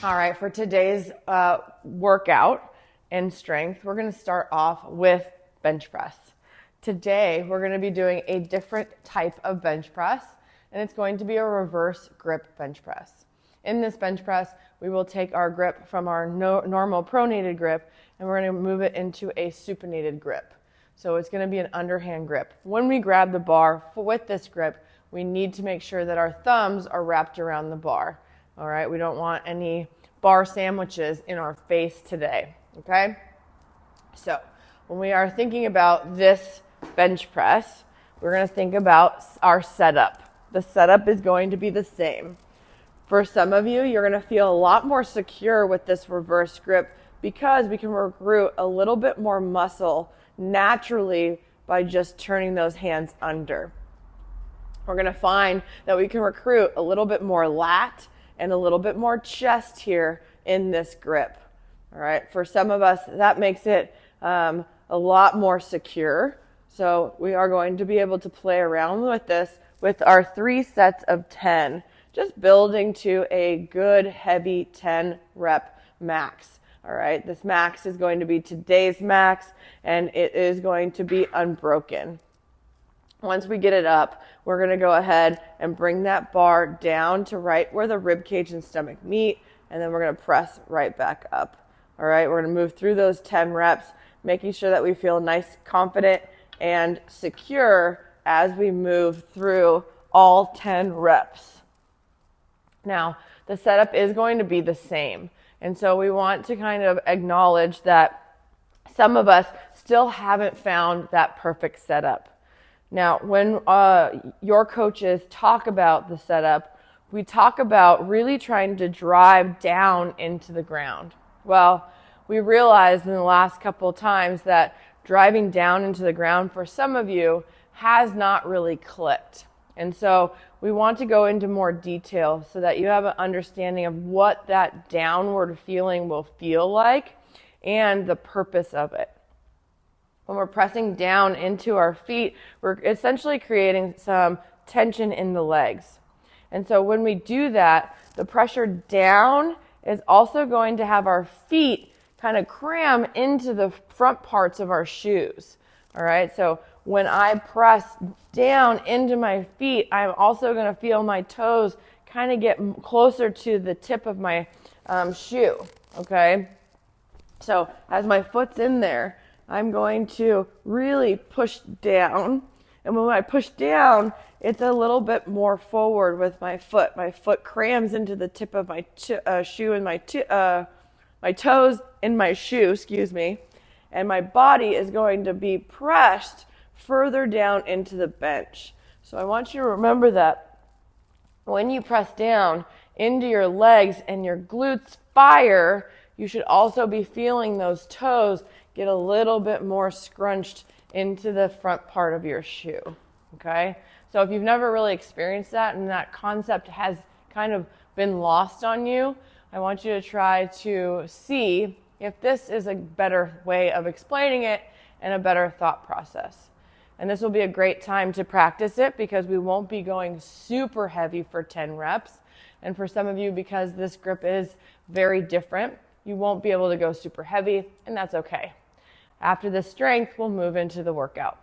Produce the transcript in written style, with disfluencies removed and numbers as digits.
All right, for today's workout and strength, we're going to start off with bench press. Today, we're going to be doing a different type of bench press, and it's going to be a reverse grip bench press. In this bench press, we will take our grip from our normal pronated grip, and we're going to move it into a supinated grip. So it's going to be an underhand grip. When we grab the bar with this grip, we need to make sure that our thumbs are wrapped around the bar. All right, we don't want any bar sandwiches in our face today, okay? So when we are thinking about this bench press, we're going to think about our setup. The setup is going to be the same. For some of you, you're going to feel a lot more secure with this reverse grip because we can recruit a little bit more muscle naturally by just turning those hands under. We're going to find that we can recruit a little bit more lat and a little bit more chest here in this grip. All right. For some of us, that makes it a lot more secure. So we are going to be able to play around with this with our 3 sets of 10, just building to a good heavy 10 rep max. All right. This max is going to be today's max, and it is going to be unbroken. Once we get it up, we're going to go ahead and bring that bar down to right where the rib cage and stomach meet, and then we're going to press right back up. All right, we're going to move through those 10 reps, making sure that we feel nice, confident, and secure as we move through all 10 reps. Now, the setup is going to be the same, and so we want to kind of acknowledge that some of us still haven't found that perfect setup. Now, when your coaches talk about the setup, we talk about really trying to drive down into the ground. Well, we realized in the last couple of times that driving down into the ground for some of you has not really clicked. And so we want to go into more detail so that you have an understanding of what that downward feeling will feel like and the purpose of it. When we're pressing down into our feet, we're essentially creating some tension in the legs. And so when we do that, the pressure down is also going to have our feet kind of cram into the front parts of our shoes. All right, so when I press down into my feet, I'm also going to feel my toes kind of get closer to the tip of my shoe. Okay, so as my foot's in there, I'm going to really push down, and when I push down, it's a little bit more forward with my foot. My foot crams into the tip of my shoe and my toes in my shoe, and my body is going to be pressed further down into the bench. So I want you to remember that when you press down into your legs and your glutes fire, you should also be feeling those toes get a little bit more scrunched into the front part of your shoe, okay? So if you've never really experienced that and that concept has kind of been lost on you, I want you to try to see if this is a better way of explaining it and a better thought process. And this will be a great time to practice it because we won't be going super heavy for 10 reps. And for some of you, because this grip is very different, you won't be able to go super heavy, and that's okay. After the strength, we'll move into the workout.